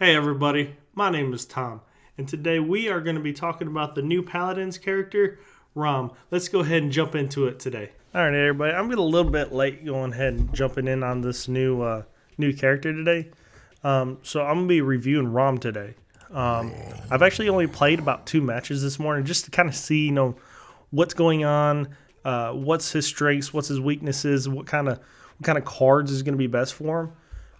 Hey everybody, my name is Tom, and today we are going to be talking about the new Paladins character, Raum. Let's go ahead and jump into it today. Alright everybody, I'm getting a little bit late going ahead and jumping in on this new character today. So I'm going to be reviewing Raum today. I've actually only played about 2 matches this morning just to kind of see, what's going on, what's his strengths, what's his weaknesses, what kind of cards is going to be best for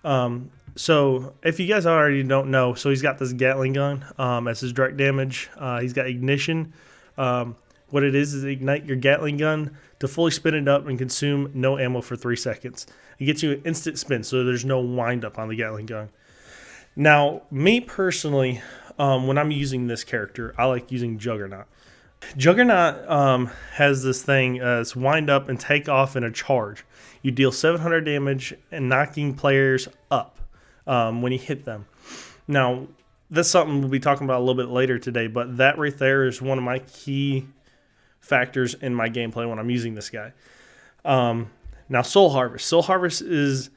him. So if you guys already don't know, so he's got this Gatling gun as his direct damage. He's got ignition. What it is ignite your Gatling gun to fully spin it up and consume no ammo for 3 seconds. It gets you an instant spin, so there's no wind up on the Gatling gun. Now, me personally, when I'm using this character, I like using Juggernaut. Juggernaut has this thing, it's wind up and take off in a charge. You deal 700 damage and knocking players up when you hit them. Now, that's something we'll be talking about a little bit later today, but that right there is one of my key factors in my gameplay when I'm using this guy. Now, Soul Harvest. Soul Harvest is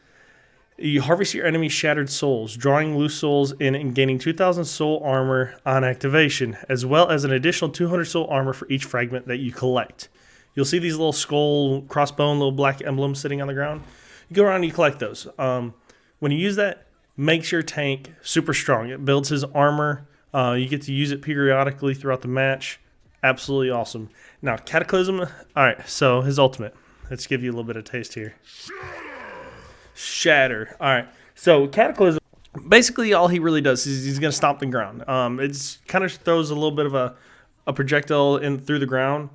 you harvest your enemy's shattered souls, drawing loose souls in and gaining 2,000 soul armor on activation, as well as an additional 200 soul armor for each fragment that you collect. You'll see these little skull, crossbone, little black emblems sitting on the ground. You go around and you collect those. When you use that, makes your tank super strong. It builds his armor. You get to use it periodically throughout the match. Absolutely awesome. Now, Cataclysm. All right, so his ultimate. Let's give you a little bit of taste here. Shatter. All right, so Cataclysm, basically all he really does is he's going to stomp the ground. It's kind of throws a little bit of a projectile in through the ground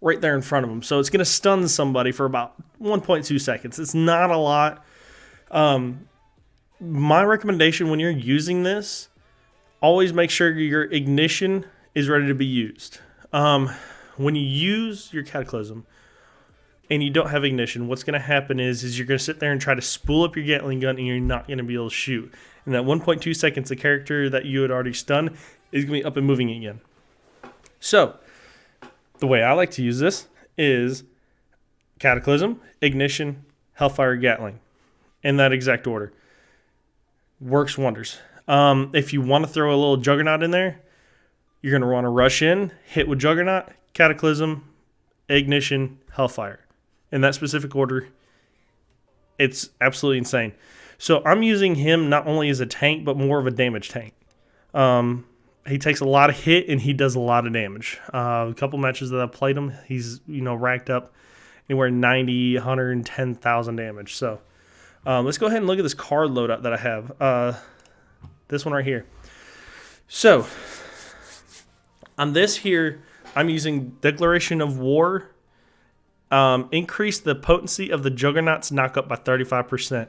right there in front of him. So it's going to stun somebody for about 1.2 seconds. It's not a lot. My recommendation when you're using this, always make sure your ignition is ready to be used. When you use your Cataclysm and you don't have ignition, what's going to happen is you're going to sit there and try to spool up your Gatling gun and you're not going to be able to shoot. In that 1.2 seconds, the character that you had already stunned is going to be up and moving again. So, the way I like to use this is Cataclysm, Ignition, Hellfire, Gatling. In that exact order. Works wonders. If you want to throw a little Juggernaut in there, you're going to want to rush in, hit with Juggernaut, Cataclysm, Ignition, Hellfire. In that specific order, it's absolutely insane. So I'm using him not only as a tank, but more of a damage tank. He takes a lot of hit and he does a lot of damage. A couple matches that I've played him, he's racked up anywhere 90, 110,000 damage. So let's go ahead and look at this card loadout that I have. This one right here. So on this here, I'm using Declaration of War. Increase the potency of the Juggernaut's knockup by 35%.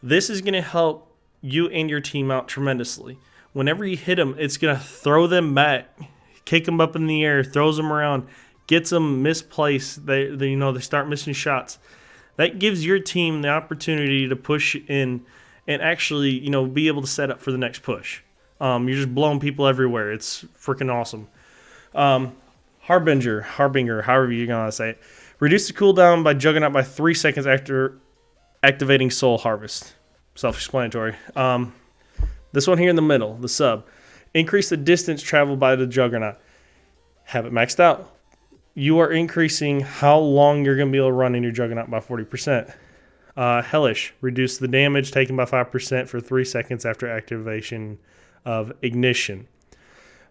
This is going to help you and your team out tremendously. Whenever you hit them, it's going to throw them back, kick them up in the air, throws them around, gets them misplaced. They start missing shots. That gives your team the opportunity to push in and actually, be able to set up for the next push. You're just blowing people everywhere. It's freaking awesome. Harbinger, however you're going to say it. Reduce the cooldown by Juggernaut by 3 seconds after activating Soul Harvest. Self-explanatory. This one here in the middle, the sub. Increase the distance traveled by the Juggernaut. Have it maxed out. You are increasing how long you're going to be able to run in your Juggernaut by 40%. Hellish. Reduce the damage taken by 5% for 3 seconds after activation of Ignition.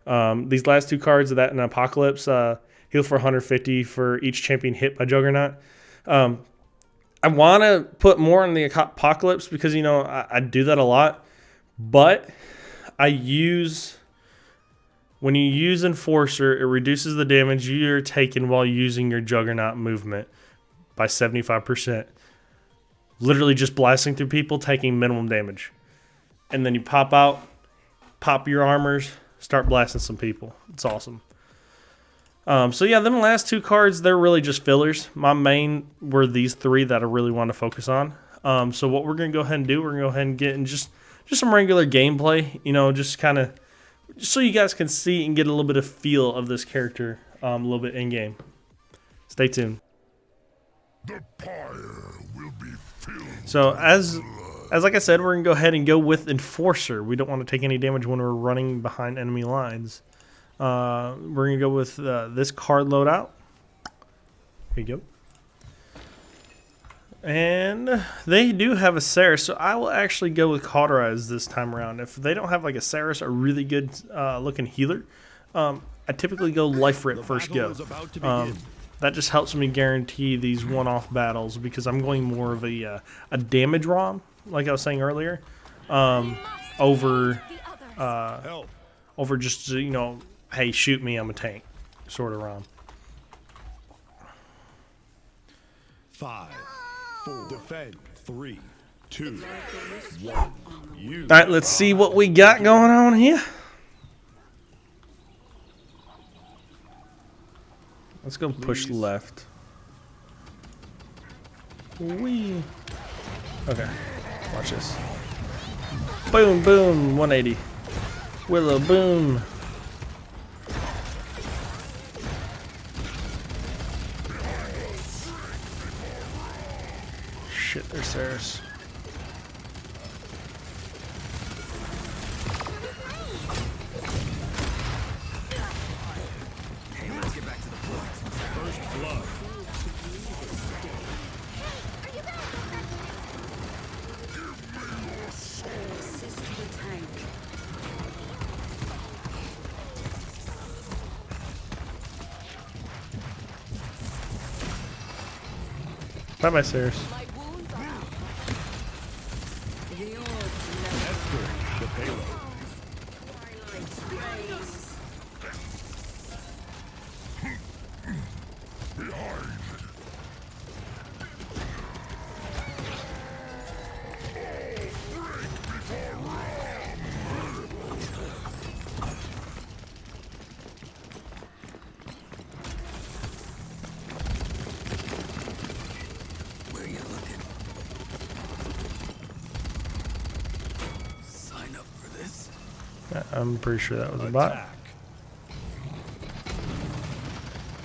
These last 2 cards of that in Apocalypse, heal for 150 for each champion hit by Juggernaut. I want to put more on the Apocalypse because, I do that a lot. But when you use Enforcer, it reduces the damage you're taking while using your Juggernaut movement by 75%. Literally just blasting through people, taking minimum damage. And then you pop out, pop your armors, start blasting some people. It's awesome. So yeah, them last 2 cards, they're really just fillers. My main were these 3 that I really want to focus on. So what we're going to go ahead and do, we're going to go ahead and get in just some regular gameplay, just kind of, just so you guys can see and get a little bit of feel of this character a little bit in-game. Stay tuned. The pyre will be filled. So as as like I said, we're going to go ahead and go with Enforcer. We don't want to take any damage when we're running behind enemy lines. We're going to go with this card loadout. Here you go. And they do have a Ceres, so I will actually go with Cauterize this time around. If they don't have like a Ceres, a really good looking healer, I typically go Life Rip first go. That just helps me guarantee these one-off battles because I'm going more of a damage ROM, like I was saying earlier, over just, you know, hey, shoot me, I'm a tank sort of ROM. 5, 4, defend, 3, 2, 1. All right, let's see what we got going on here. Let's go push left. Wee. Okay, watch this. Boom, boom, 180. Willow, boom. Shit, there's Ceres. Bye bye, Ceres. I'm pretty sure that was a bot.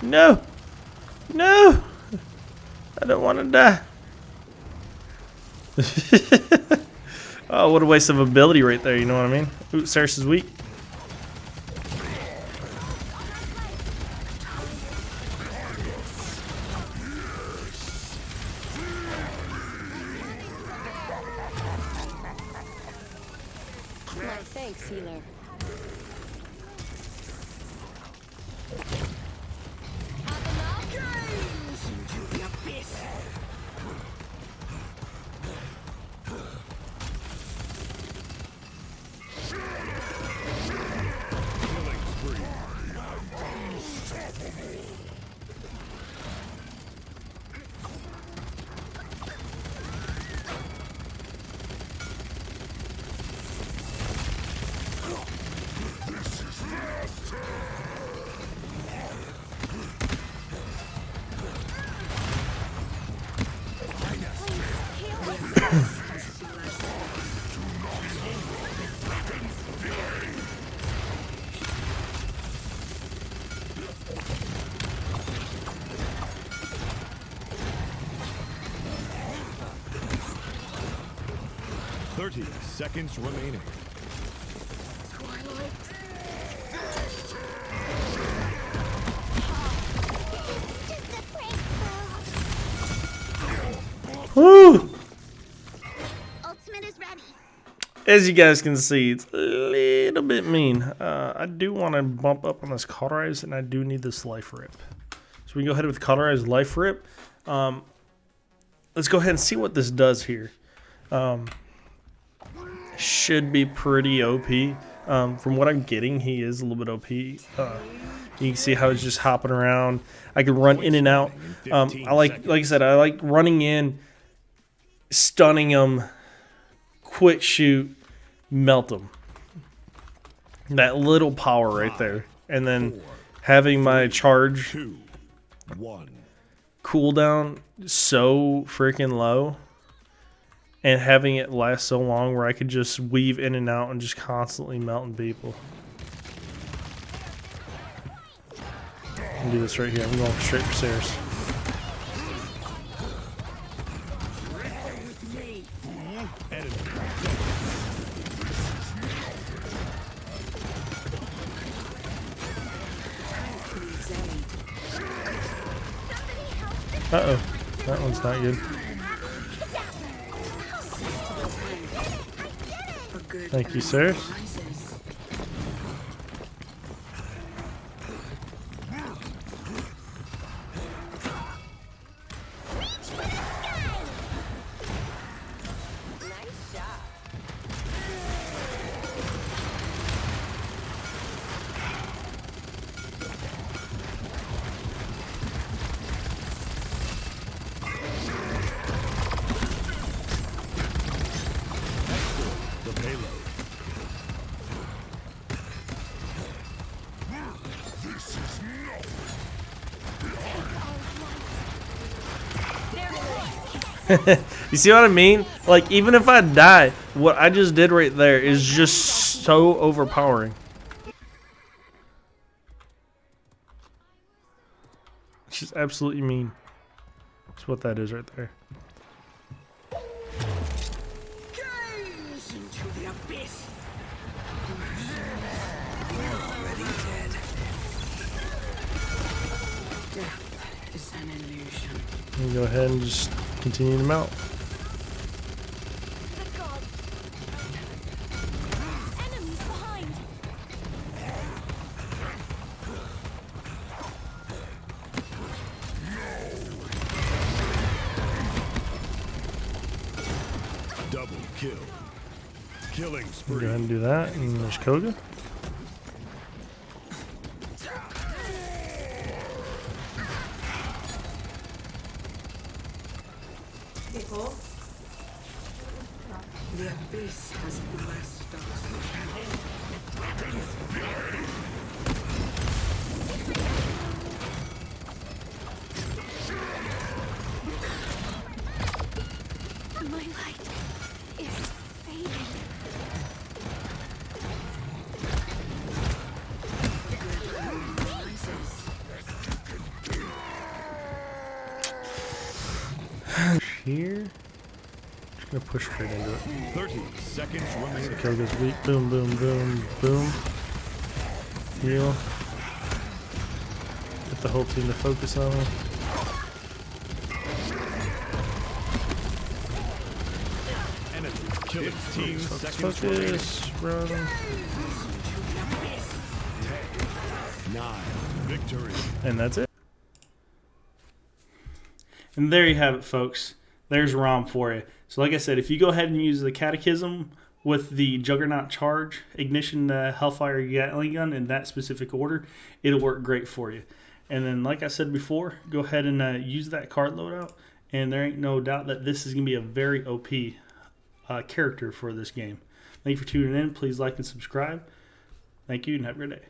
No! No! I don't want to die. Oh, what a waste of ability right there, you know what I mean? Ooh, Ceres is weak. Thanks, healer. Seconds remaining. Woo! Ultimate is ready. As you guys can see, it's a little bit mean. I do want to bump up on this Cauterize, and I do need this Life Rip. So we can go ahead with Cauterize Life Rip. Let's go ahead and see what this does here. Should be pretty OP. From what I'm getting, he is a little bit OP. You can see how he's just hopping around. I can run in and out. Like I said, I like running in, stunning him, quick shoot, melt him. That little power right there, and then having my charge cooldown so freaking low. And having it last so long where I could just weave in and out and just constantly melting people. I'm gonna do this right here. I'm going straight for Ceres. Enemy Uh-oh. That one's not good. Thank you, sir. The payload. You see what I mean? Like, even if I die, what I just did right there is just so overpowering. It's just absolutely mean. That's what that is right there. Gaze into the abyss. You're already dead. Death is an illusion. And go ahead and just continue them out. Good God. Enemies behind. Double kill. Killing Go spree. ahead and do that. And there's Koga. People, the abyss has blessed My light is fading. Here. Just gonna push straight into it. 30 seconds remaining. Koga's weak. Boom, boom, boom, boom. Heal. Get the whole team to focus on him. Enemy killing. 15 seconds remaining. Focus. Run. 9. Victory. And that's it. And there you have it, folks. There's Raum for you. So like I said, if you go ahead and use the Catechism with the Juggernaut Charge, Ignition, Hellfire Gatling Gun in that specific order, it'll work great for you. And then, like I said before, go ahead and use that card loadout, and there ain't no doubt that this is going to be a very OP character for this game. Thank you for tuning in. Please like and subscribe. Thank you, and have a great day.